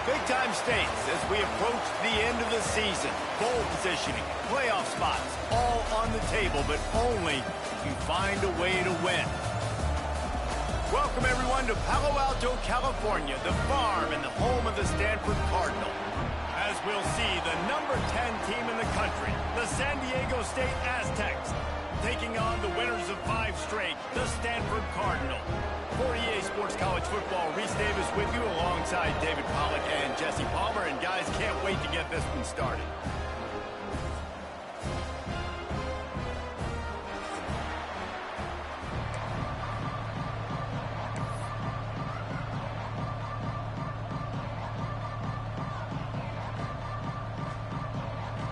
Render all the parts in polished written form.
Big-time stakes as we approach the end of the season. Bowl positioning, playoff spots, all on the table, but only if you find a way to win. Welcome, everyone, to Palo Alto, California, the farm and the home of the Stanford Cardinal. As we'll see, the number 10 team in the country, the San Diego State Aztecs, taking on the winners of 5 straight, the Stanford Cardinal. For EA Sports College Football, Reese Davis with you alongside David Pollack and Jesse Palmer. And guys, can't wait to get this one started.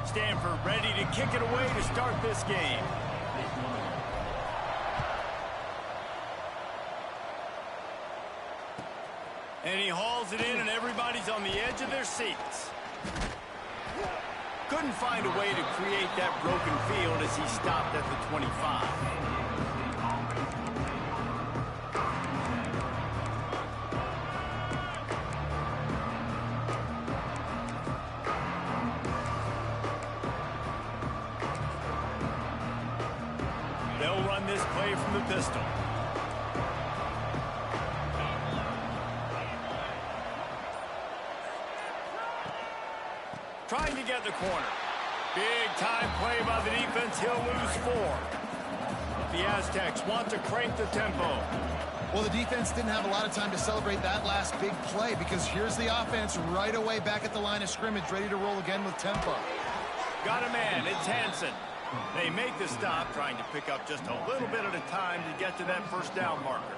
Stanford ready to kick it away to start this game. And he hauls it in, and everybody's on the edge of their seats. Couldn't find a way to create that broken field as he stopped at the 25. They'll run this play from the pistol. Trying to get the corner. Big-time play by the defense. He'll lose 4. The Aztecs want to crank the tempo. Well, the defense didn't have a lot of time to celebrate that last big play because here's the offense right away back at the line of scrimmage, ready to roll again with tempo. Got a man. It's Hansen. They make the stop, trying to pick up just a little bit at a time to get to that first down marker.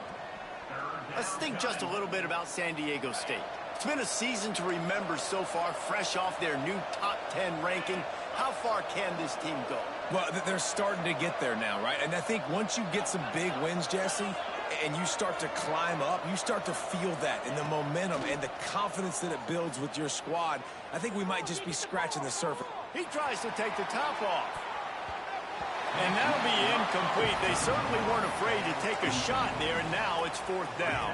Let's think just a little bit about San Diego State. It's been a season to remember so far, fresh off their new top 10 ranking. How far can this team go? Well, they're starting to get there now, right? And I think once you get some big wins, Jesse, and you start to climb up, you start to feel that and the momentum and the confidence that it builds with your squad. I think we might just be scratching the surface. He tries to take the top off. And that'll be incomplete. They certainly weren't afraid to take a shot there, and now it's 4th down.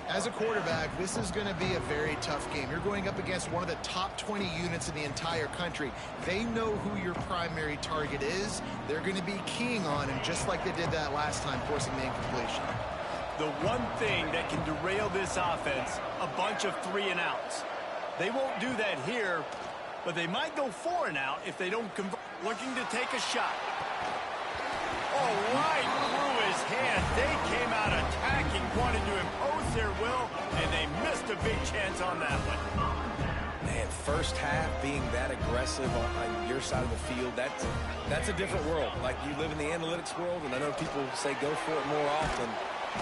As a quarterback, this is going to be a very tough game. You're going up against one of the top 20 units in the entire country. They know who your primary target is. They're going to be keying on him, just like they did that last time, forcing the incompletion. The one thing that can derail this offense, a bunch of 3-and-outs. They won't do that here, but they might go 4-and-out if they don't convert. Looking to take a shot. Oh, right through his hand. They came out attacking, wanted to impose their will, and they missed a big chance on that one. Man, first half being that aggressive on your side of the field, that's a different world. Like, you live in the analytics world, and I know people say go for it more often.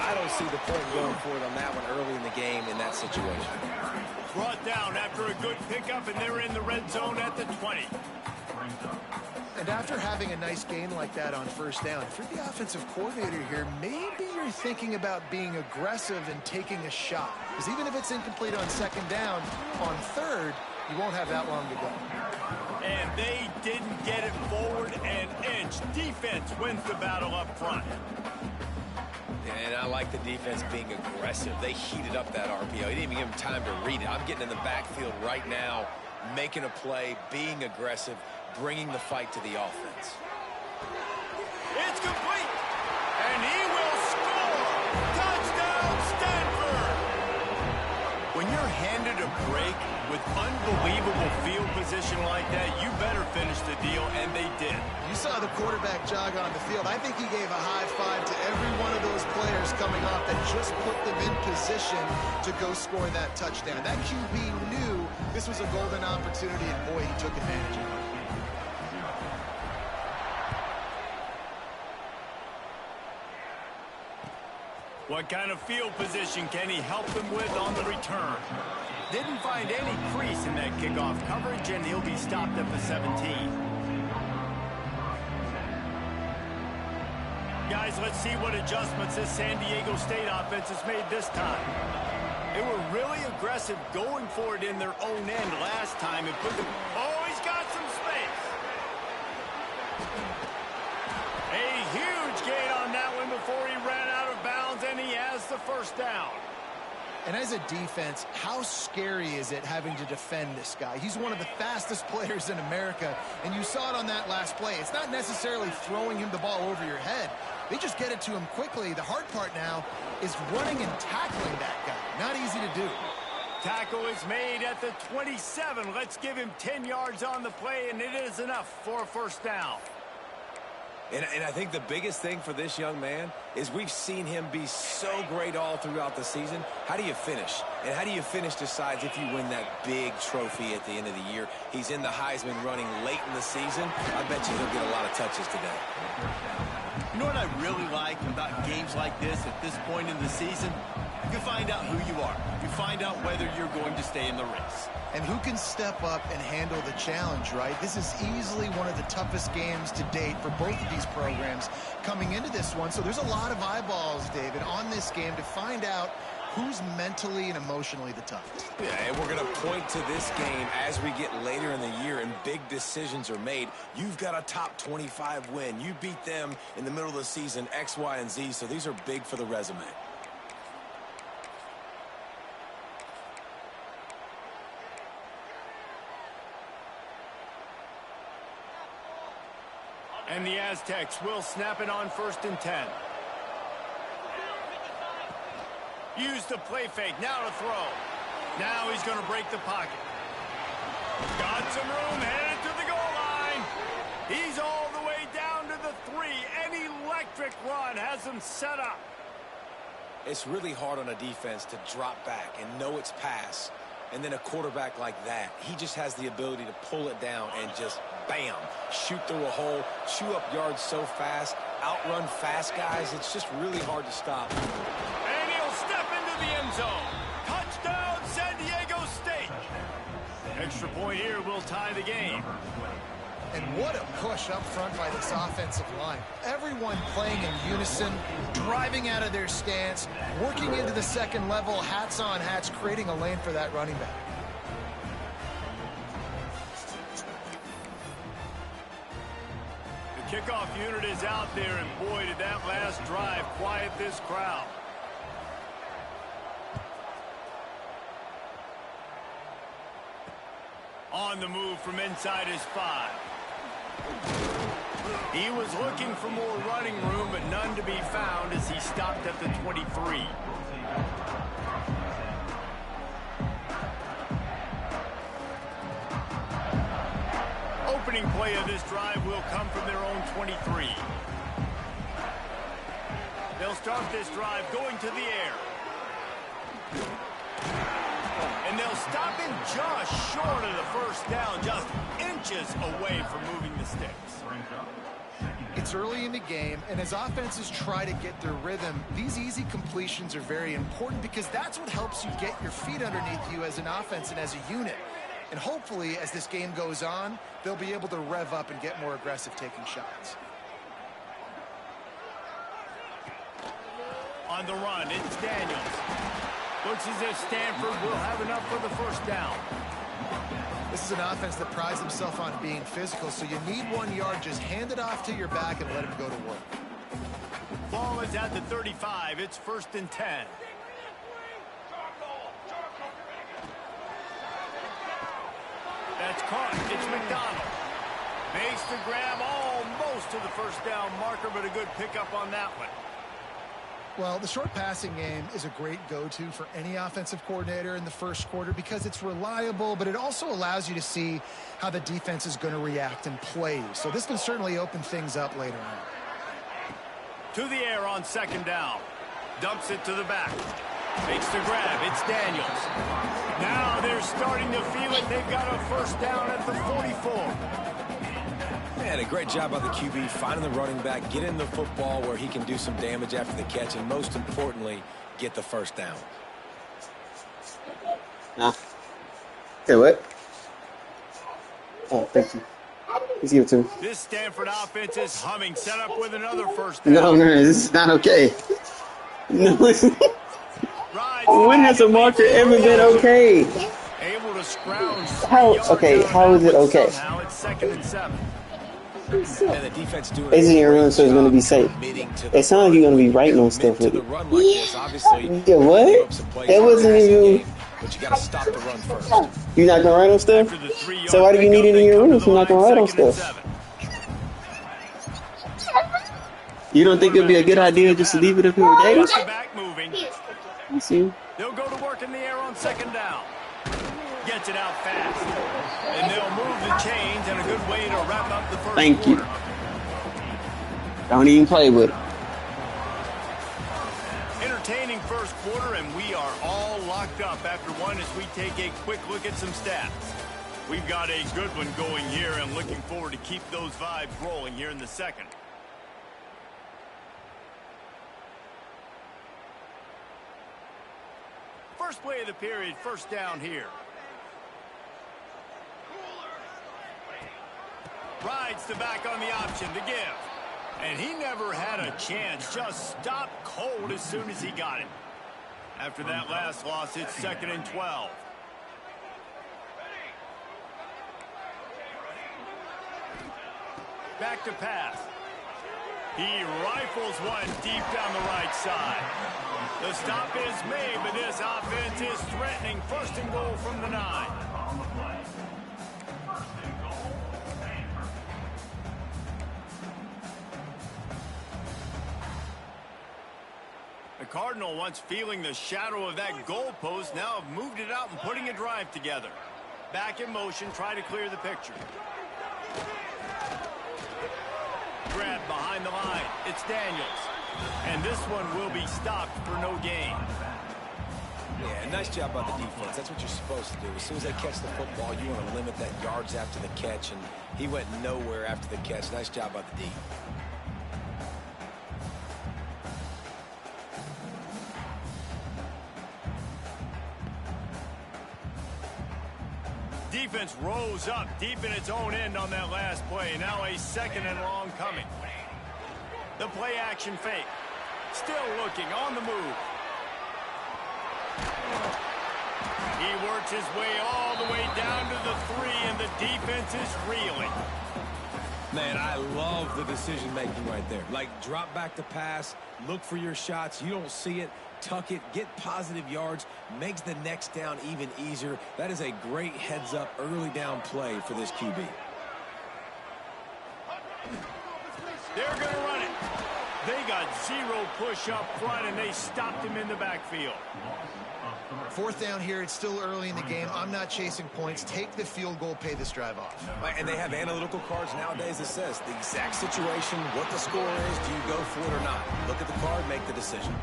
I don't see the point going for it on that one early in the game in that situation. Brought down after a good pickup, and they're in the red zone at the 20. And after having a nice gain like that on first down, if you're the offensive coordinator here, maybe you're thinking about being aggressive and taking a shot. Because even if it's incomplete on 2nd down, on 3rd, you won't have that long to go. And they didn't get it forward an inch. Defense wins the battle up front. And I like the defense being aggressive. They heated up that RPO. He didn't even give him time to read it. I'm getting in the backfield right now, making a play, being aggressive, bringing the fight to the offense. It's complete, and he will score. Touchdown, Stanford! When you're handed a break with unbelievable field position like that, you better finish the deal, and they did. You saw the quarterback jog on the field. I think he gave a high five to every one of those players coming off that just put them in position to go score that touchdown. That QB knew this was a golden opportunity, and boy, he took advantage of it. What kind of field position can he help them with on the return? Didn't find any crease in that kickoff coverage, and he'll be stopped at the 17. Guys, let's see what adjustments this San Diego State offense has made this time. They were really aggressive going for it in their own end last time and put them... Oh, he's got some space. A huge gain on that one before he ran out of bounds, and he has the first down. And as a defense, how scary is it having to defend this guy? He's one of the fastest players in America, and you saw it on that last play. It's not necessarily throwing him the ball over your head. They just get it to him quickly. The hard part now is running and tackling that guy. Not easy to do. Tackle is made at the 27. Let's give him 10 yards on the play, and it is enough for a first down. And I think the biggest thing for this young man is we've seen him be so great all throughout the season. How do you finish? And how do you finish decides if you win that big trophy at the end of the year. He's in the Heisman running late in the season. I bet you he'll get a lot of touches today. You know what I really like about games like this at this point in the season? You find out who you are. You find out whether you're going to stay in the race. And who can step up and handle the challenge, right? This is easily one of the toughest games to date for both of these programs coming into this one. So there's a lot of eyeballs, David, on this game to find out who's mentally and emotionally the toughest. Yeah, and we're going to point to this game as we get later in the year and big decisions are made. You've got a top 25 win. You beat them in the middle of the season, X, Y, and Z. So these are big for the resume. And the Aztecs will snap it on 1st and 10. Use the play fake. Now to throw. Now he's going to break the pocket. Got some room. Headed to the goal line. He's all the way down to the 3. An electric run has him set up. It's really hard on a defense to drop back and know it's pass. And then a quarterback like that, he just has the ability to pull it down and just, bam, shoot through a hole, chew up yards so fast, outrun fast guys. It's just really hard to stop. And he'll step into the end zone. Touchdown, San Diego State. Extra point here will tie the game. And what a push up front by this offensive line. Everyone playing in unison, driving out of their stance, working into the second level, hats on hats, creating a lane for that running back. The kickoff unit is out there, and boy, did that last drive quiet this crowd. On the move from inside his 5. He was looking for more running room, but none to be found as he stopped at the 23. Opening play of this drive will come from their own 23. They'll start this drive going to the air. And they'll stop him just short of the first down, just inches away from moving the sticks. It's early in the game, and as offenses try to get their rhythm, these easy completions are very important because that's what helps you get your feet underneath you as an offense and as a unit. And hopefully, as this game goes on, they'll be able to rev up and get more aggressive taking shots. On the run, it's Daniels. Looks as if Stanford will have enough for the first down. This is an offense that prides himself on being physical, so you need 1 yard. Just hand it off to your back and let him go to work. Ball is at the 35. It's 1st and 10. That's caught. It's McDonald. Makes the grab almost to the first down marker, but a good pickup on that one. Well, the short passing game is a great go-to for any offensive coordinator in the first quarter because it's reliable, but it also allows you to see how the defense is going to react and play. So this can certainly open things up later on. To the air on 2nd down. Dumps it to the back. Makes the grab. It's Daniels. Now they're starting to feel it. They've got a first down at the 44. Man, a great job by the QB finding the running back, getting the football where he can do some damage after the catch, and most importantly, get the first down. Hey, what? Oh, thank you. Let's give it to him. This Stanford offense is humming. Set up with another first down. No, this is not okay. No, listen. When has a marker ever been okay? Able to scrounge. How is it okay? Somehow it's 2nd and 7. And the defense doing It's in your run, so it's going to be safe. It sounds like you're going to be writing on stuff with it. Yeah, what? That wasn't even... But you got to stop the run first. You're not going to write on stuff? So why do you need it in your room if you're not going to write on stuff? You don't think it would be a good idea just to leave it if it were data? I see. They'll go to work in the air on second down. Gets it out fast. And they'll move the chains, and a good way to wrap up the first Thank quarter. you. Don't even play with it. Entertaining first quarter, and we are all locked up after one as we take a quick look at some stats. We've got a good one going here, and looking forward to keep those vibes rolling here in the second. First play of the period, first down here. Rides the back on the option to give. And he never had a chance. Just stopped cold as soon as he got it. After that last loss, it's 2nd and 12. Back to pass. He rifles one deep down the right side. The stop is made, but this offense is threatening. 1st and goal from the 9. The Cardinal, once feeling the shadow of that goalpost, now have moved it out and putting a drive together. Back in motion, try to clear the picture. Grab behind the line. It's Daniels. And this one will be stopped for no gain. Yeah, nice job by the defense. That's what you're supposed to do. As soon as they catch the football, you want to limit that yards after the catch, and he went nowhere after the catch. Nice job by the D. Defense rose up deep in its own end on that last play. Now a 2nd and long coming. The play action fake. Still looking on the move. He works his way all the way down to the 3, and the defense is reeling. Man, I love the decision-making right there. Like, drop back to pass, look for your shots. You don't see it, tuck it, get positive yards, makes the next down even easier. That is a great heads-up early down play for this QB. They're going to run it. They got 0 push up front, and they stopped him in the backfield. 4th down here. It's still early in the game. I'm not chasing points. Take the field goal, pay this drive off. And they have analytical cards nowadays that says the exact situation, what the score is, do you go for it or not? Look at the card, make the decision.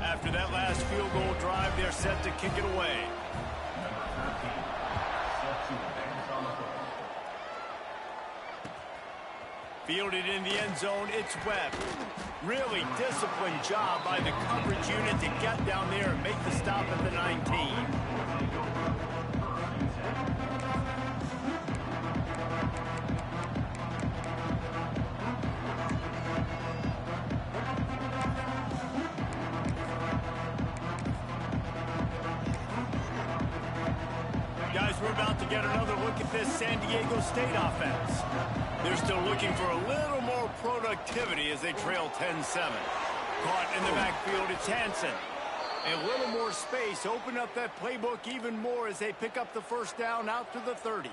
After that last field goal drive, they're set to kick it away. Fielded in the end zone, it's Webb. Really disciplined job by the coverage unit to get down there and make the stop at the 19. Guys, we're about to get another look at this San Diego State offense. They're still looking for a little more productivity as they trail 10-7. Caught in the backfield, it's Hansen. A little more space, open up that playbook even more as they pick up the 1st down out to the 30.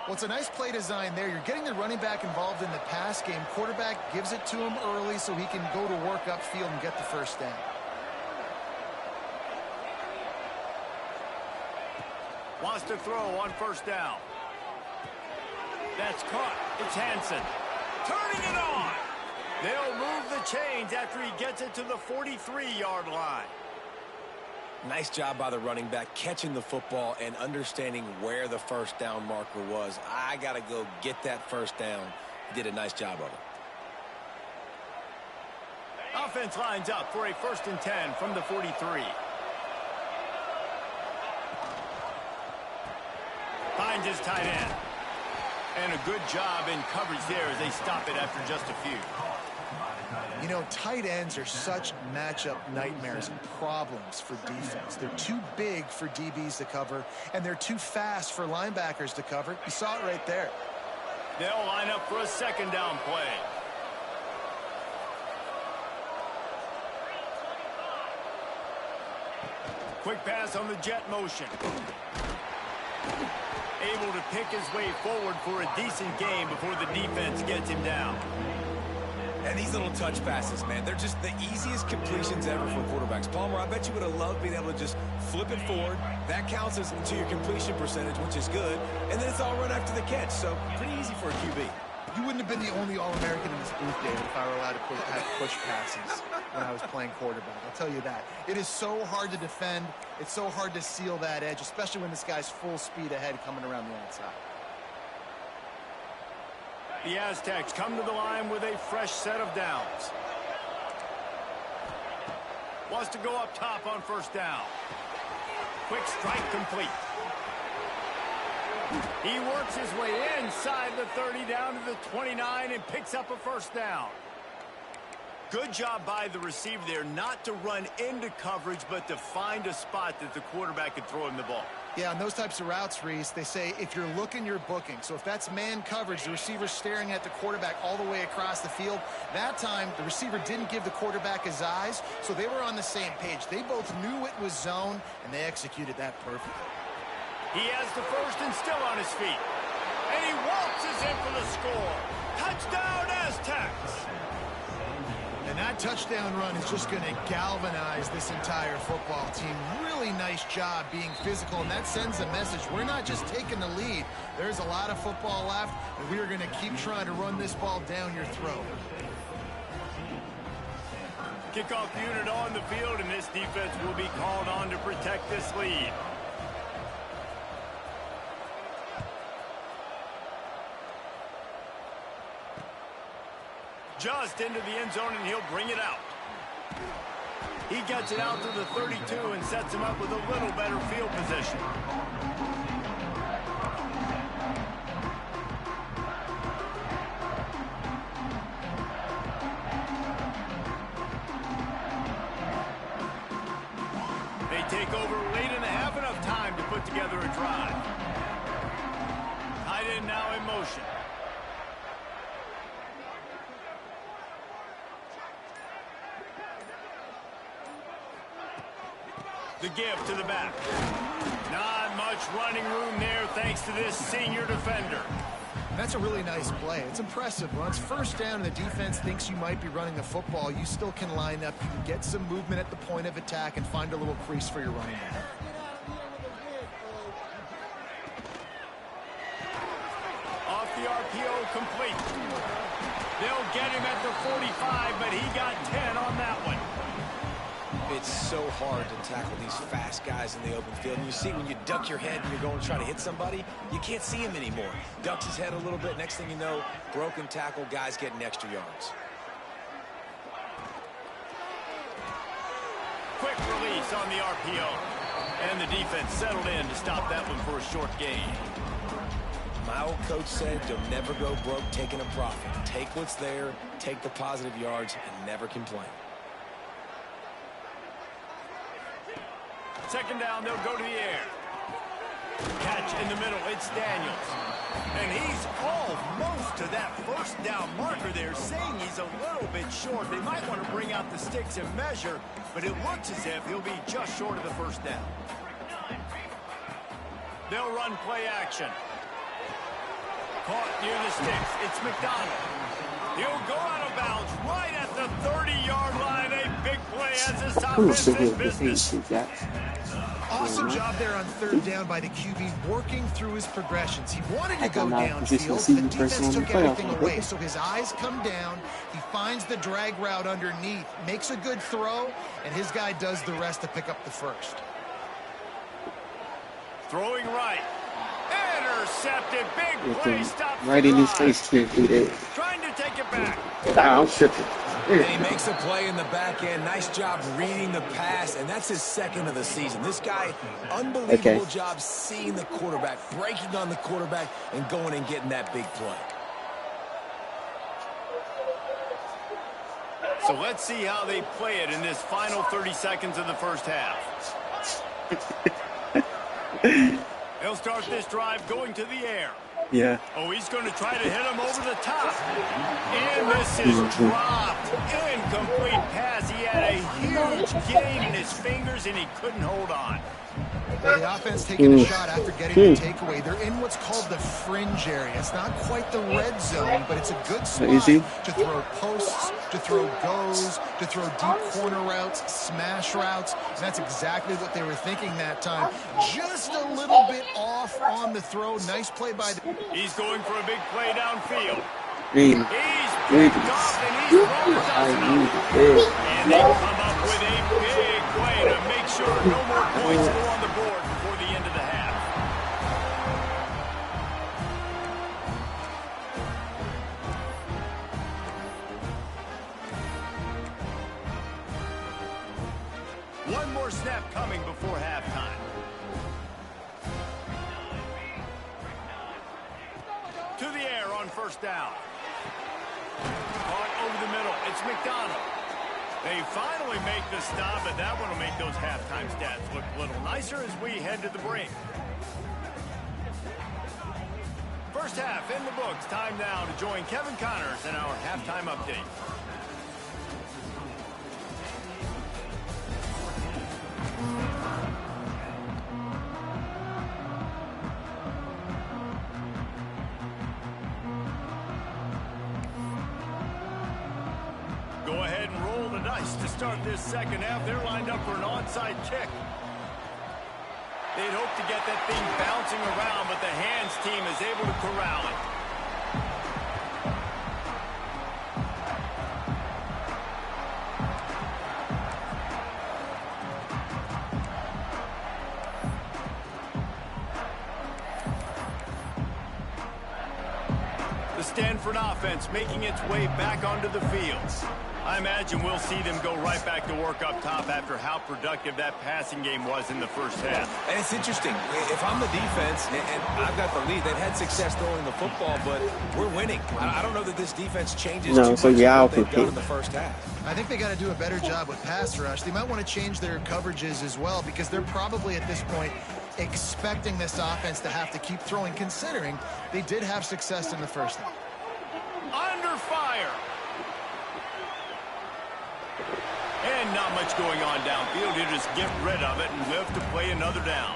Well, it's a nice play design there. You're getting the running back involved in the pass game. Quarterback gives it to him early so he can go to work upfield and get the 1st down. Wants to throw on 1st down. That's caught. It's Hansen. Turning it on. They'll move the chains after he gets it to the 43-yard line. Nice job by the running back, catching the football and understanding where the 1st down marker was. I got to go get that 1st down. He did a nice job of it. Offense lines up for a 1st and 10 from the 43. Finds his tight end. And a good job in coverage there as they stop it after just a few. You know, tight ends are such matchup nightmares and problems for defense. They're too big for DBs to cover, and they're too fast for linebackers to cover. You saw it right there. They'll line up for a second down play. Quick pass on the jet motion. Able to pick his way forward for a decent game before the defense gets him down. And these little touch passes, man, they're just the easiest completions ever for quarterbacks. Palmer, I bet you would have loved being able to just flip it forward. That counts as to your completion percentage, which is good. And then it's all run after the catch, so pretty easy for a QB. You wouldn't have been the only All-American in this booth, David, if I were allowed to have push passes when I was playing quarterback. I'll tell you that. It is so hard to defend. It's so hard to seal that edge, especially when this guy's full speed ahead coming around the outside. The Aztecs come to the line with a fresh set of downs. Wants to go up top on first down. Quick strike complete. He works his way inside the 30 down to the 29 and picks up a first down. Good job by the receiver there not to run into coverage, but to find a spot that the quarterback could throw him the ball. Yeah, on those types of routes, Reese, they say if you're looking, you're booking. So if that's man coverage, the receiver's staring at the quarterback all the way across the field. That time, the receiver didn't give the quarterback his eyes, so they were on the same page. They both knew it was zone, and they executed that perfectly. He has the first and still on his feet. And he waltzes in for the score. Touchdown, Aztecs! And that touchdown run is just going to galvanize this entire football team. Really nice job being physical, and that sends a message. We're not just taking the lead. There's a lot of football left, and we are going to keep trying to run this ball down your throat. Kickoff unit on the field, and this defense will be called on to protect this lead. Just into the end zone, and he'll bring it out. He gets it out to the 32 and sets him up with a little better field position. They take over late and have enough time to put together a drive. Tight end now in motion. The give to the back. Not much running room there thanks to this senior defender. That's a really nice play. It's impressive. When it's first down and the defense thinks you might be running the football, you still can line up. You can get some movement at the point of attack and find a little crease for your running back. Off the RPO, complete. They'll get him at the 45, but he got 10 on that one. It's so hard to tackle these fast guys in the open field. And you see when you duck your head and you're going to try to hit somebody, you can't see him anymore. Ducks his head a little bit. Next thing you know, broken tackle, guys getting extra yards. Quick release on the RPO. And the defense settled in to stop that one for a short gain. My old coach said, you'll never go broke taking a profit. Take what's there, take the positive yards, and never complain. Second down, they'll go to the air. Catch in the middle, it's Daniels. And he's almost to that first down marker there, saying he's a little bit short. They might want to bring out the sticks and measure, but it looks as if he'll be just short of the first down. They'll run play action. Caught near the sticks, it's McDonald. He'll go out of bounds right at the 30-yard line. A big play as this offense is business. Awesome job there on third down by the QB, working through his progressions. He wanted to go downfield. The defense took everything away, so his eyes come down. He finds the drag route underneath, makes a good throw, and his guy does the rest to pick up the first. Throwing right. Intercepted. Big play. Stop right in his face. Trying to take it back. I'm tripping. And he makes a play in the back end. Nice job reading the pass, and that's his second of the season. This guy, unbelievable job seeing the quarterback, breaking on the quarterback, and going and getting that big play. So let's see how they play it in this final 30 seconds of the first half. They'll start this drive going to the air. Yeah. Oh, he's going to try to hit him over the top. And this is dropped. Incomplete pass. He had a huge gain in his fingers, and he couldn't hold on. Well, the offense taking a shot after getting the takeaway. They're in what's called the fringe area. It's not quite the red zone, but it's a good spot to throw posts, to throw goes, to throw deep corner routes, smash routes. And that's exactly what they were thinking that time. Just a little bit off on the throw. Nice play by the... He's going for a big play downfield. He's picked off, and he's rolling. And they come up with a big play to make sure no more points go on the board before the end of the half. One more snap coming before halftime. To the air on first down. Caught over the middle. It's McDonald. They finally make the stop, but that one will make those halftime stats look a little nicer as we head to the break. First half in the books. Time now to join Kevin Connors in our halftime update. Go ahead and roll the dice to start this second half. They're lined up for an onside kick. They'd hope to get that thing bouncing around, but the hands team is able to corral it. The Stanford offense making its way back onto the field. I imagine we'll see them go right back to work up top after how productive that passing game was in the first half. And it's interesting. If I'm the defense and I've got the lead, they've had success throwing the football, but we're winning. I don't know that this defense changes too much what they've done in the first half. I think they got to do a better job with pass rush. They might want to change their coverages as well because they're probably at this point expecting this offense to have to keep throwing, considering they did have success in the first half. Under fire. And not much going on downfield. You just get rid of it and live to play another down.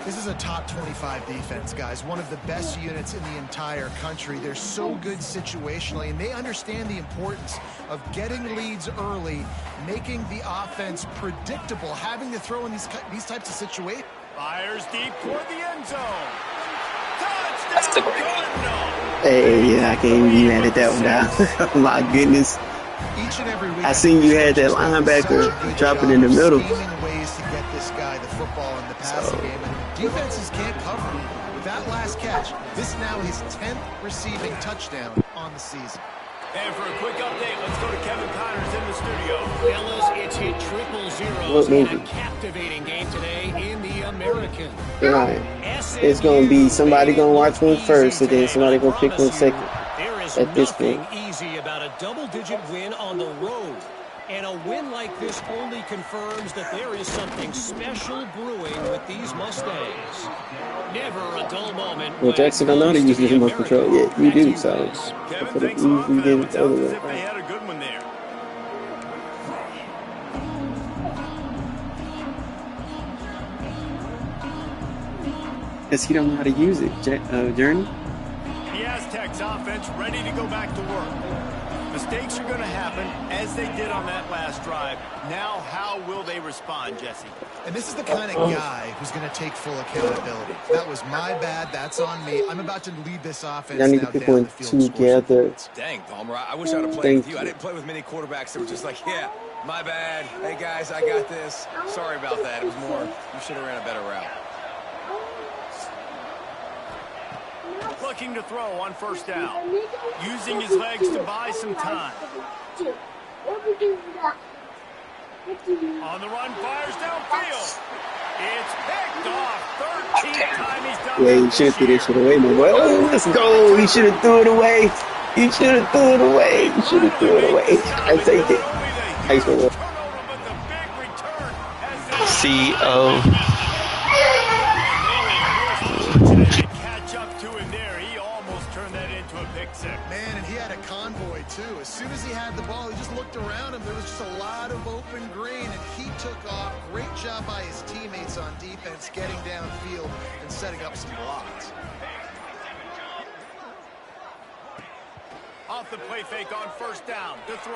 This is a top 25 defense, guys. One of the best units in the entire country. They're so good situationally, and they understand the importance of getting leads early, making the offense predictable, having to throw in these types of situations. Fires deep toward the end zone. Touchdown, Cardinal. Hey, yeah, I can't even edit that one down. Oh, my goodness. Each and every week, I seen you had that linebacker drop it in the middle. Ways to get this guy the football in the passing game, and defenses can't cover him. With that last catch, this now his 10th receiving touchdown on the season. And for a quick update, let's go to Kevin Connors in the studio. Fellas, it's hit triple zeros in a captivating game today in the American. Right. It's going to be somebody going to watch one first, and then somebody going to pick one second. There is at this point. nothing easy about a double-digit win on the road. And a win like this only confirms that there is something special brewing with these Mustangs. Never a dull moment. Well, Jackson, I know they use remote control. Yeah, you do, so. Kevin, thanks a lot for that. It sounds as if they had a good one there. Because he don't know how to use it, Journey. The Aztecs offense ready to go back to work. Mistakes are going to happen, as they did on that last drive. Now, how will they respond, Jesse? And this is the kind of guy who's going to take full accountability. That was my bad. That's on me. I'm about to lead this offense now down need people the field. together. Dang, Palmer, I wish I'd have played with you. I didn't play with many quarterbacks that were just like, yeah, my bad. Hey, guys, I got this. Sorry about that. It was more, you should have ran a better route. Looking to throw on first down. Using his legs to buy some time. On the run, fires downfield. It's picked off. 13th time he's done Yeah, he should have threw this shit away, my boy. Oh, let's go. He should have threw it away. You should have threw it away. You should have threw it away. I take it. I swear. C.O. Catch up to him there. He almost turned that into a pick six. Man, and he had a convoy, too. As soon as he had the ball, he just looked around him. There was just a lot of open green, and he took off. Great job by his teammates on defense, getting downfield and setting up some blocks. Off the play fake on first down to throw.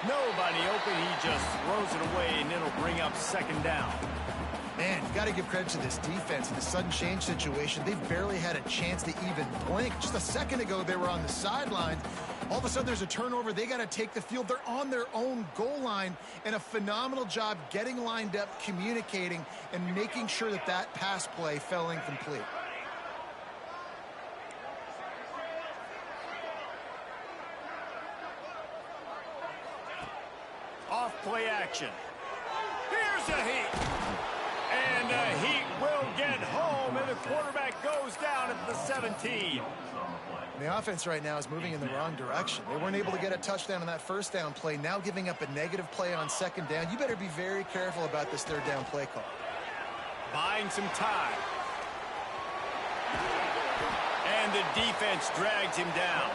Nobody open. He just throws it away, and it'll bring up second down. Man, you got to give credit to this defense. In the sudden change situation, they've barely had a chance to even blink. Just a second ago, they were on the sidelines. All of a sudden, there's a turnover. They got to take the field. They're on their own goal line, and a phenomenal job getting lined up, communicating, and making sure that that pass play fell incomplete. Off play action. Here's a heat. And the Heat will get home, and the quarterback goes down at the 17. The offense right now is moving in the wrong direction. They weren't able to get a touchdown on that first down play. Now giving up a negative play on second down. You better be very careful about this third down play call. Buying some time. And the defense drags him down.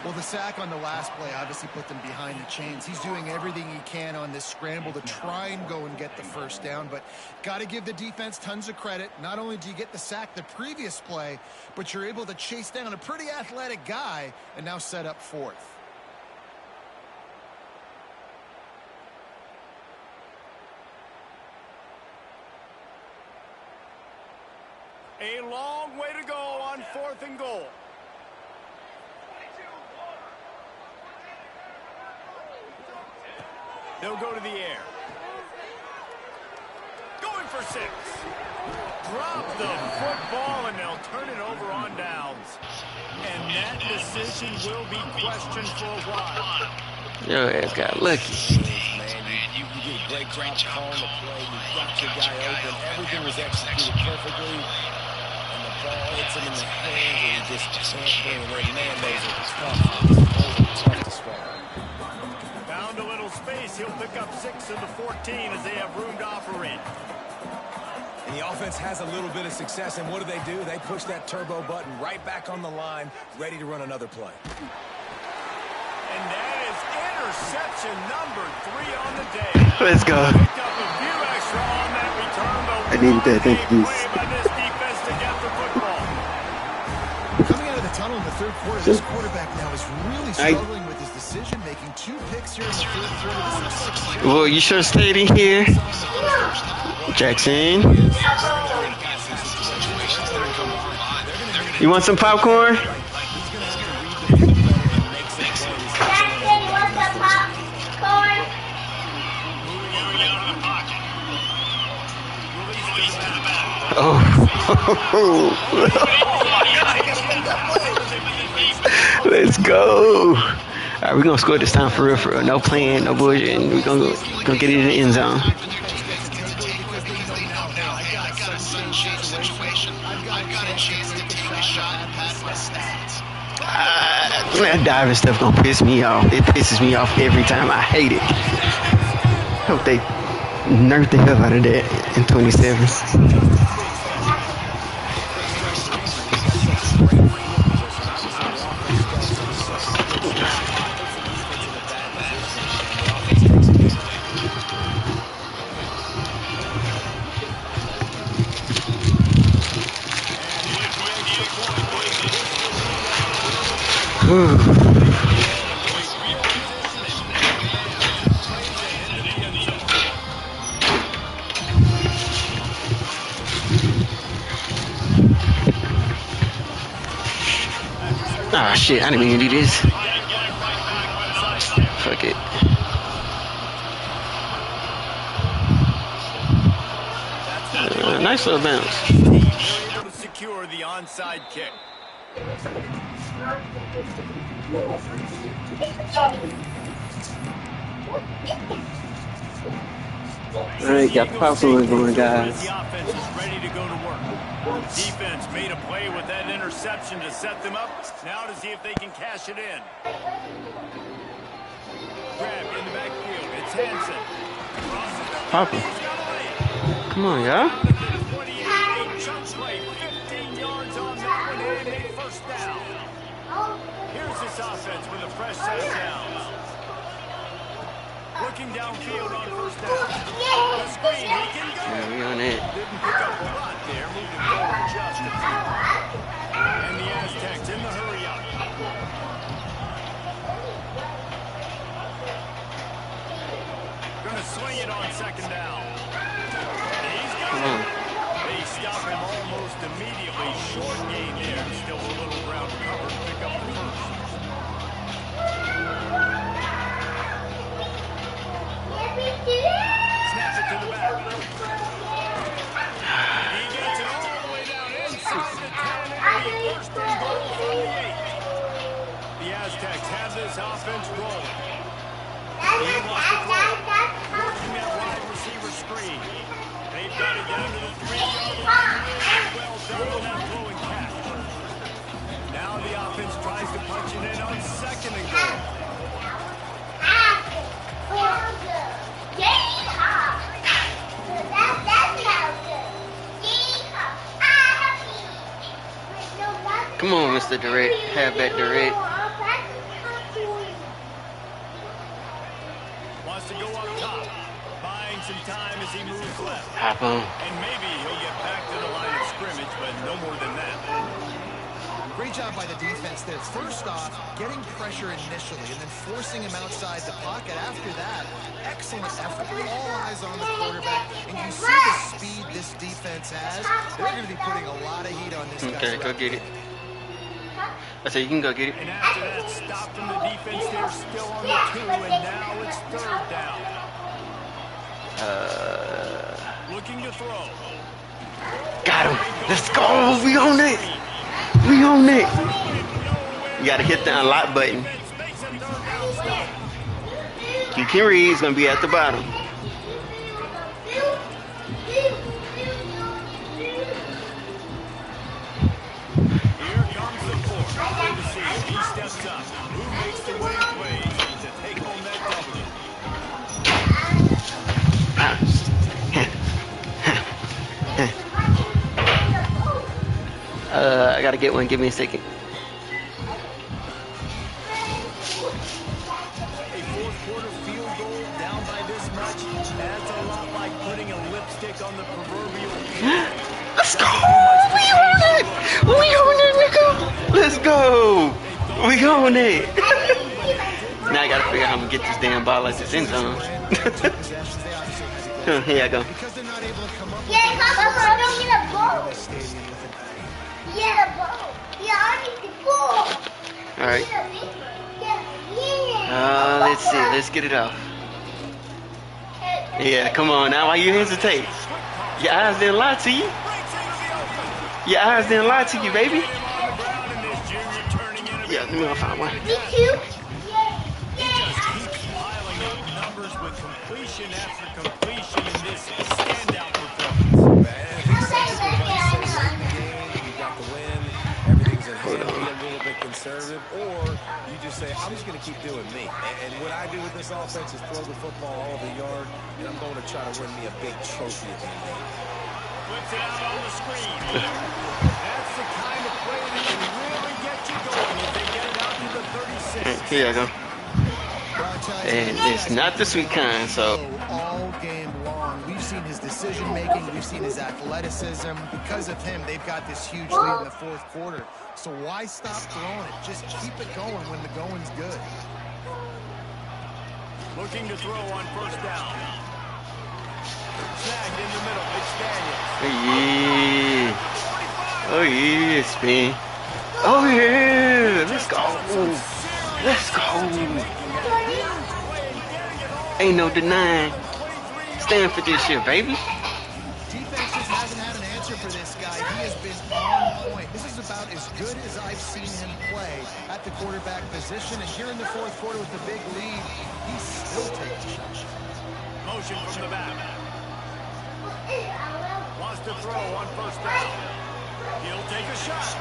Well, the sack on the last play obviously put them behind the chains. He's doing everything he can on this scramble to try and go and get the first down, but got to give the defense tons of credit. Not only do you get the sack the previous play, but you're able to chase down a pretty athletic guy and now set up fourth. A long way to go on 4th and goal. They'll go to the air. Going for 6. Drop the football, and they'll turn it over on downs. And that decision will be questioned for a while. Your ass got lucky. Man, you did a great job calling the play. You got your guy open. Everything was executed perfectly. And the ball hits him in the hands, and he just can't bring it in. Man, those are tough to spot. Found a little space. He'll pick up 6 of the 14 as they have room to operate. And the offense has a little bit of success, and what do? They push that turbo button right back on the line, ready to run another play. And that is interception number 3 on the day. Let's go. Picked up a few extra on that return, but I needed that. Thank you. by this defense to get the football. Coming out of the tunnel in the third quarter, this quarterback now is really struggling with his decision-making. 2 picks here in the third quarter. Well, you should have stayed in here. Jackson. You want some popcorn? Oh. Let's go. All right, we're going to score this time for real, for real. No plan, no bullshit. And we're going to get it in the end zone. That diving stuff gonna piss me off. It pisses me off every time. I hate it. Hope they nerf the hell out of that in 27. Ah, shit, I didn't mean to do this. Fuck it. Nice little bounce. Able to secure the onside kick. Alright, got popcorn going, guys. The offense is ready to go to work. Defense made a play with that interception to set them up. Now to see if they can cash it in. Grab in the backfield. It's Hansen. Papa. Come on, y'all. 28 chunk play. 15 yards on that one and a first down. Here's this offense with a fresh set of downs. Looking downfield on first down. The screen, he can go. Yeah, we on it. Didn't pick up a lot there, moving forward just a few. And the Aztecs in the hurry up. Gonna swing it on second down. And he's got it. They stop him almost immediately. Short gain there. Still a little ground cover to pick up the first. Snaps it to the back. He gets it all the way down inside the 10. It'll be first and goal from the 8. The Aztecs have this offense rolling. He wants to throw. Working that wide receiver screen. They've got it down to the 3-yard line. Well done on that throwing catch. Now the offense tries to punch it in on second and goal. Come on, Mr. Direct. Halfback Direct. Wants to go up top. Buying some time as he moves left. Hop on. And maybe he'll get back to the line of scrimmage, but no more than that. Great job by the defense there. First off, getting pressure initially and then forcing him outside the pocket. After that, excellent effort. All eyes on the quarterback. And you see the speed this defense has. They're going to be putting a lot of heat on this guy. Okay, go get it. I said you can go get it. And after that stop from the defense, they're still on the 2, and now it's third down. Looking to throw. Got him. Let's go. We on it. We on it. You got to hit the unlock button. You can read. It's going to be at the bottom. Here comes the fourth. Good to see him. He steps up. Who makes the winning plays to take home that W? I got to get one. Give me a second. A fourth quarter field goal down by this much. That's a lot like putting a lipstick on the proverbial. Let's go. We on it. We on it, nigga. Let's go. We on it. Now I got to figure out how I'm going to get this damn ball at this end zone. Here I go. Because they're not able to come up with Yeah, Papa, I don't get a ball. Yeah, the ball. Yeah, I need the ball. All right. Yeah. Let's see. Let's get it off. Yeah, come on now. Why you hesitate? Your eyes didn't lie to you. Your eyes didn't lie to you, baby. Yeah, let me go find one. Me too. Piling up numbers with completion after completion in this standout performance. Man, I think some people might say late in the game, you got the win, everything's in hand, be a little bit conservative, or you just say, I'm just going to keep doing me. And what I do with this offense is throw the football all over the yard, and I'm going to try to win me a big trophy at the end of the game. Flips it out on the screen. That's the kind of play that can really get you going if they get it out to the 36. Here I go. And it's not the sweet kind, so. All game long, we've seen his decision making, we've seen his athleticism. Because of him, they've got this huge lead in the fourth quarter. So why stop throwing it? Just keep it going when the going's good. Looking to throw on first down. Snagged in the middle. It's Daniels. Yeah. Oh yeah, spin. Oh yeah. Let's go. Let's go. Ain't no denying. Stand for this shit, baby. Defense just hasn't had an answer for this guy. He has been on point. This is about as good as I've seen him play at the quarterback position. And here in the fourth quarter with the big lead, he's still taking shots. Motion from the back. Wants to throw on first down. He'll take a shot.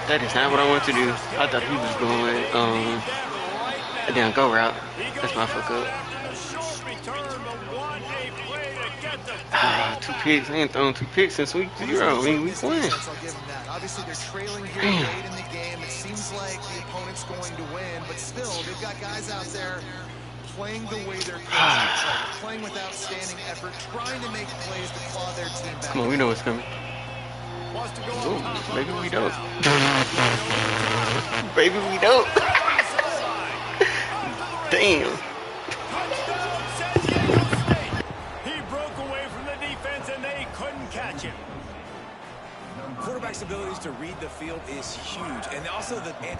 That is not what I want to do. I thought he was going a damn go route. That's my fuck up. Ah, 2 picks. I ain't thrown 2 picks since week 0. I mean, week 1. Obviously, they're trailing here late in the game. It seems like the opponent's going to win, but still, they've got guys out there playing the way they're playing with outstanding effort, trying to make plays to claw their team back. Come on, we know what's coming. Ooh, maybe we don't. Maybe we don't. Damn. He broke away from the defense and they couldn't catch him. Quarterback's abilities to read the field is huge, and also the. They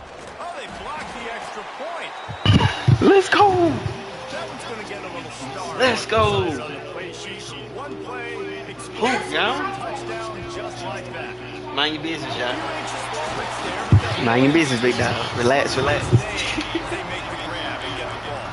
blocked the extra point. Let's go. That one's going to get a little star. Let's go. On the play sheet. One play, Hoop, y'all. touchdown just like that. Mind your business, y'all. Mind your business, big dog. Relax, relax. They make the grab and get the ball.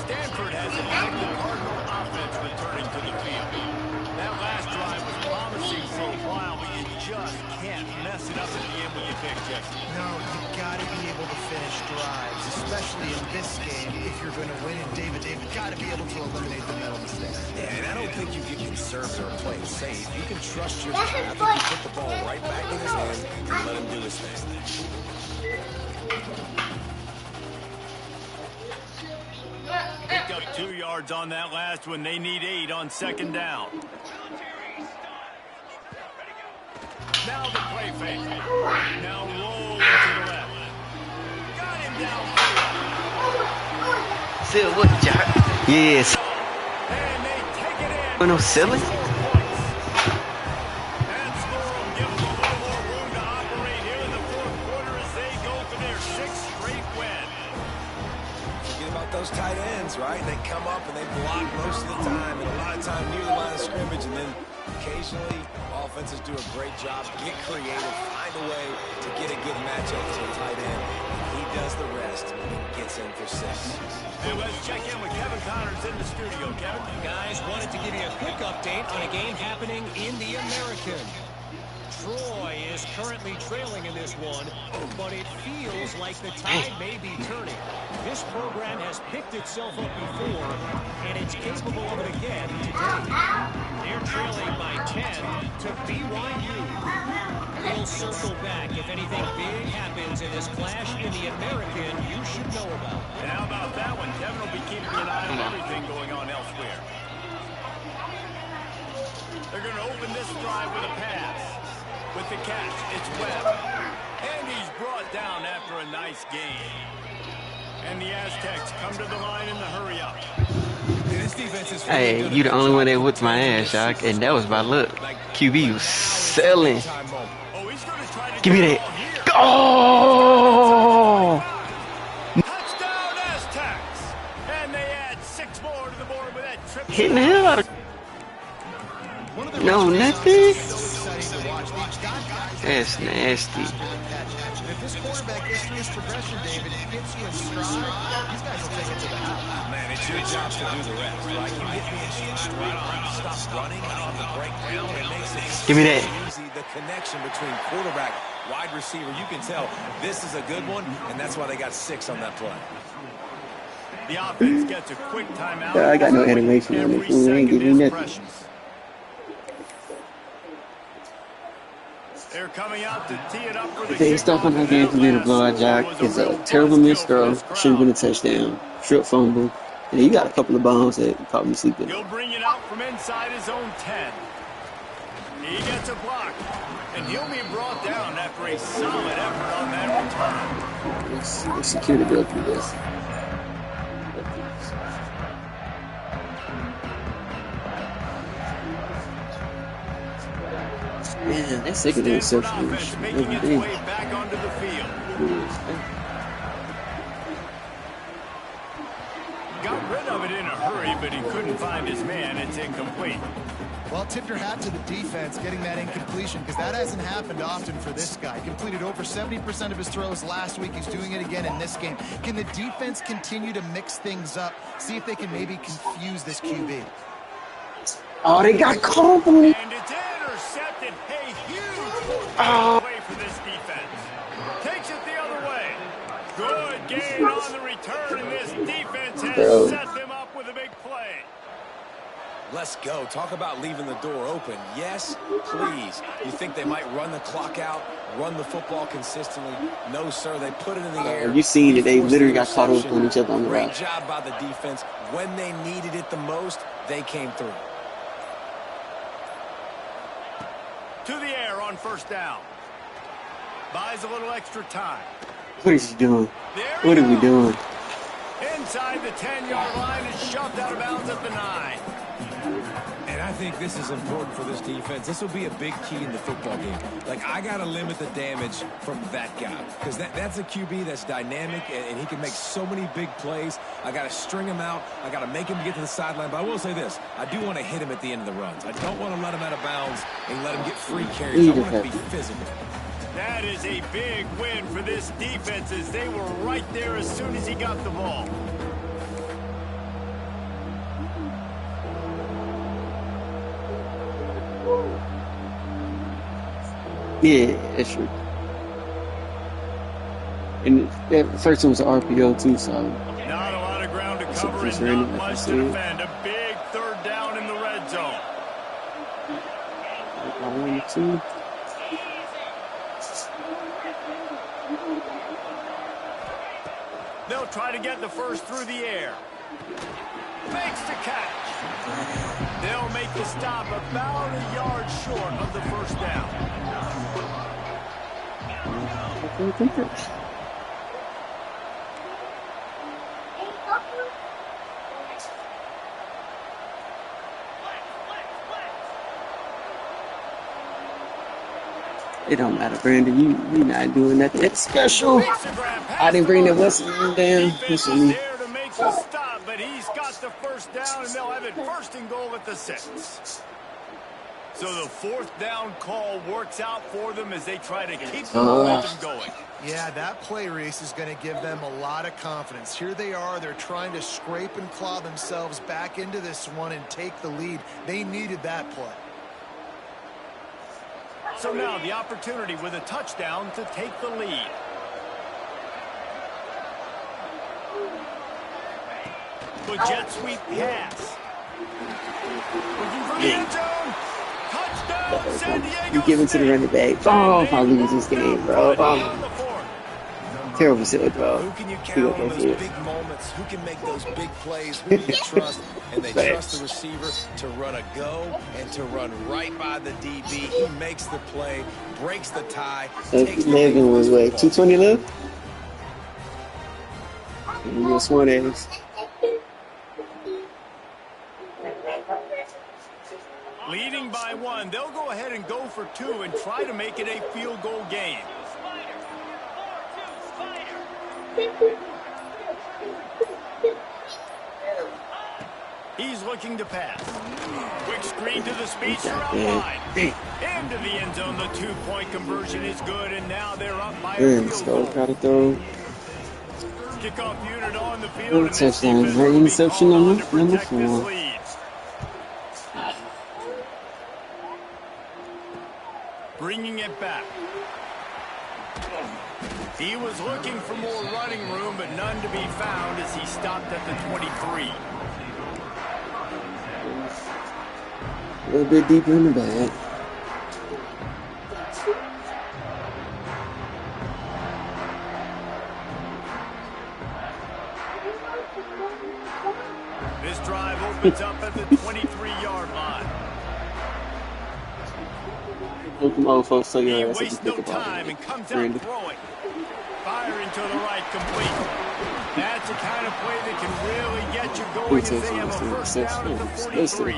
Stanford has an active Cardinal offense returning to the field. That last drive was promising for a while, but you just can't mess it up at the end with your pick, Jesse. No, you got to be able to finish drives, especially in this game. If you're going to win, and David got to be able to eliminate the mental mistake. Yeah, and I don't think you get conservative or play it safe. You can trust your guy. You put the ball right back in his hand and let him do his thing. Picked up 2 yards on that last one. They need 8 on second down. Now the play fake. Now roll to the left. Got him downfield. Still what, Jack? Yes. And they take it in. No silly. And score them. Give them a little more room to operate here in the fourth quarter as they go for their 6th straight win. Forget about those tight ends, right? They come up and they block most of the time, and a lot of time near the line of scrimmage, and then occasionally offenses do a great job, get creative, find a way to get a good matchup to a tight end. He does the rest and gets in for 6. And let's check in with Kevin Connors in the studio. Kevin? Guys, wanted to give you a quick update on a game happening in the American. Troy is currently trailing in this one, but it feels like the tide may be turning. This program has picked itself up before, and it's capable of it again today. They're trailing by 10 to BYU. We'll circle back if anything big happens in this clash in the American you should know about. And how about that one? Kevin will be keeping an eye on everything going on elsewhere. They're going to open this drive with a pass. With the catch, it's Webb. And he's brought down after a nice game. And the Aztecs come to the line in the hurry-up. This defense is Hey, you the only one that whipped my ass, Shock, and that was by luck. QB was selling. Oh, he's going to try to Give me get that. the ball here. Oh! Touchdown, Aztecs. And they add 6 more to the board with that trip. Hitting the hell out of. No, nothing. That's nasty. If this quarterback gets through his progression, David, he gets you in stride, these guys will take it to the house. Man, it's your job to do the rest, right? You get me in stride right on, stop running, I don't have to break down. It makes it Give me that. easy, the connection between quarterback, wide receiver. You can tell this is a good one, and that's why they got 6 on that play. The offense gets a quick timeout. I got no animation on this. We ain't giving me nothing. They're coming out to tee it up for the Based off on how games have been a blowout, Jack. It's a terrible missed throw. Should have been a touchdown. Strip fumble. And he got a couple of bombs that caught me sleeping. He'll bring it out from inside his own 10. He gets a block. And he'll be brought down after a solid effort on that return. Let's secure the go through this. Man, that's sick of the interception. Making its way back onto the field. Got rid of it in a hurry, but he couldn't find his man. It's incomplete. Well, tip your hat to the defense getting that incompletion because that hasn't happened often for this guy. He completed over 70% of his throws last week. He's doing it again in this game. Can the defense continue to mix things up? See if they can maybe confuse this QB. Oh, they got caught on it. And it's intercepted. A huge play for this defense. Takes it the other way. Good gain on the return, and this defense has set them up with a big play. Let's go. Talk about leaving the door open. Yes, please. You think they might run the clock out, run the football consistently? No, sir. They put it in the air. You seen it. They literally got caught up on each other on the route. Great job by the defense. When they needed it the most, they came through. To the air on first down. Buys a little extra time. What is he doing? What are we doing? Inside the 10-yard line is shoved out of bounds at the 9. And I think this is important for this defense. This will be a big key in the football game. Like, I got to limit the damage from that guy because that's a QB that's dynamic, and he can make so many big plays. I got to string him out. I got to make him get to the sideline. But I will say this. I do want to hit him at the end of the runs. I don't want to let him out of bounds and let him get free carries. I want to be physical. That is a big win for this defense as they were right there as soon as he got the ball. Yeah, that's true. And that first one was an RPO too, so. Not a lot of ground to cover and not much to defend. A big third down in the red zone. 1, 2. They'll try to get the first through the air. Makes the catch. They'll make the stop about a yard short of the first down. It don't matter, Brandon. You not doing nothing special. I didn't bring that Western down. Listen to me. There to make the stop, but he's got the first down, and they'll have it first and goal at the 6. So the fourth down call works out for them as they try to keep the momentum going. Yeah, that play race is going to give them a lot of confidence. Here they are. They're trying to scrape and claw themselves back into this one and take the lead. They needed that play. So now the opportunity with a touchdown to take the lead. The jet sweep pass. Looking for the end zone. Touchdown, San Diego. You give it to the running back. Oh, if I lose this game, bro. Terrible silly, bro. Who can you count on those big moments? Who can make those big plays? Who do you trust? And they trust the receiver to run a go and to run right by the DB. He makes the play, breaks the tie. Megan was what, 220 left? You're smart ass. Leading by 1, they'll go ahead and go for 2 and try to make it a field goal game. He's looking to pass. Quick screen to the speedster outside. Into the end zone. The 2-point conversion is good, and now they're up by a field goal. Gotta throw. Kickoff unit on the field. Touchdown. Interception number 4. Bringing it back. He was looking for more running room, but none to be found as he stopped at the 23. A little bit deeper in the bag. This drive opens up at the 23-yard line. Welcome, old folks. So He wastes no time and comes out throwing. Firing to the right, complete. That's the kind of play that can really get you going as they have a first down at the 43.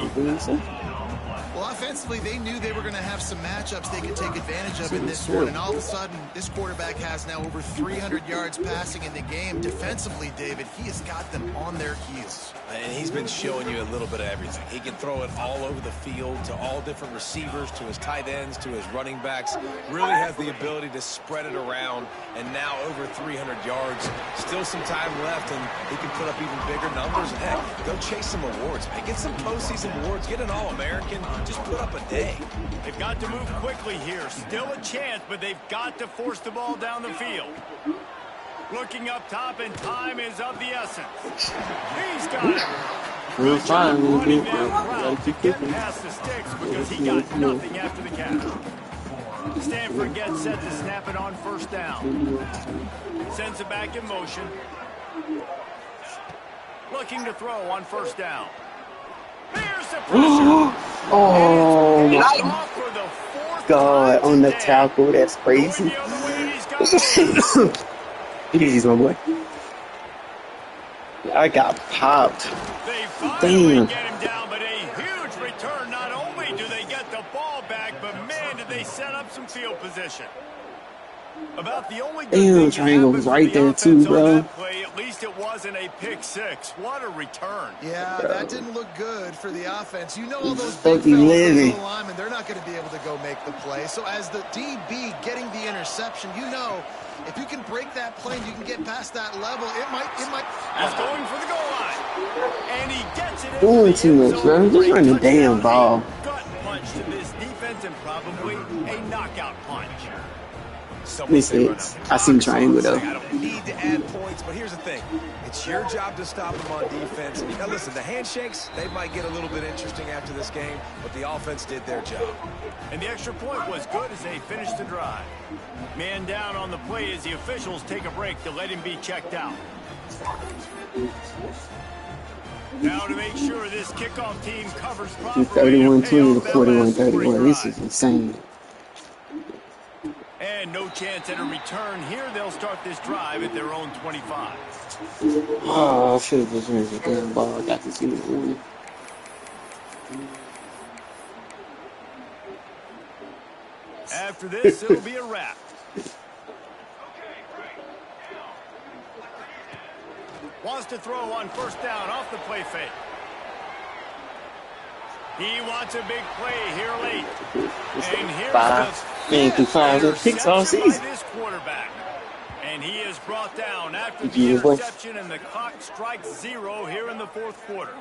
Well, Offensively, they knew they were going to have some matchups they could take advantage of in this one, and all of a sudden, this quarterback has now over 300 yards passing in the game. Defensively, David, he has got them on their heels. And he's been showing you a little bit of everything. He can throw it all over the field to all different receivers, to his tight ends, to his running backs. Really has the ability to spread it around, and now over 300 yards. Still some time left, and he can put up even bigger numbers. And heck, go chase some awards, man. Get some postseason awards. Get an All-American. Just put up a day. They've got to move quickly here. Still a chance, but they've got to force the ball down the field. Looking up top, and time is of the essence. He's got it. Real fine, little Running bit, that bro. route to get past the sticks because he got nothing after the catch. Stanford gets set to snap it on first down. Sends it back in motion. Looking to throw on first down. There's the pressure. Oh my Off for the fourth God, time on the today. tackle, that's Going crazy. the other way, and he's got Easy, my boy. I got popped. They finally Damn. get him down, but a huge return. Not only do they get the ball back, but man, did they set up some field position. About the only good Damn, thing that triangle happened was for right the there offense too, on bro. that play, at least it wasn't a pick six. What a return. Yeah, that didn't look good for the offense. You know all those Fucking big fellas, those Levy. little linemen, they're not going to be able to go make the play. So as the DB getting the interception, you know, if you can break that plane, you can get past that level. It might. He's going for the goal line. And he gets it Doing into the too end much, zone bro. for Just a run the touchdown. damn ball. A gut punch to this defense and probably a knockout punch. This is. I see triangle though. I don't need to add points, but here's the thing. It's your job to stop them on defense. And now listen, the handshakes, they might get a little bit interesting after this game, but the offense did their job. And the extra point was good as they finished the drive. Man down on the play as the officials take a break to let him be checked out. Now to make sure this kickoff team covers From properly. 31-20 to 41-31. This is insane. And no chance at a return here. They'll start this drive at their own 25. Oh, I should have just ran the damn ball. I got to see the warning. After this, it'll be a wrap. Wants to throw on first down off the play fake. He wants a big play here late. And here's the five picks all interception by season. this quarterback. And he is brought down after the Yeah, boy. interception, and the clock strikes 0 here in the fourth quarter.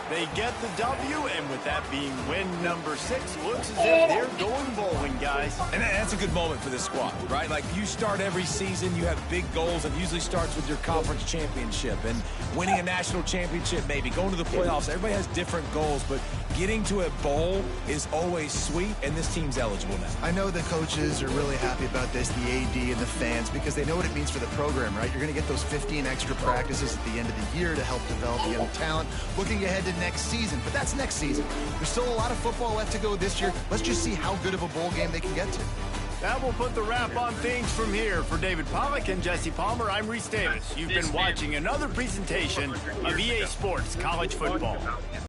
They get the W, and with that being win number 6, looks as if they're going bowling, guys. And that's a good moment for this squad, right? Like, you start every season, you have big goals, and usually starts with your conference championship and winning a national championship, maybe going to the playoffs. Everybody has different goals, but getting to a bowl is always sweet, and this team's eligible now. I know the coaches are really happy about this, the AD and the fans, because they know what it means for the program, right? You're going to get those 15 extra practices at the end of the year to help develop young talent. Looking ahead to next season, but that's next season. There's still a lot of football left to go this year. Let's just see how good of a bowl game they can get to. That will put the wrap on things from here. For David Pollack and Jesse Palmer, I'm Reese Davis. You've been watching another presentation of EA Sports College Football.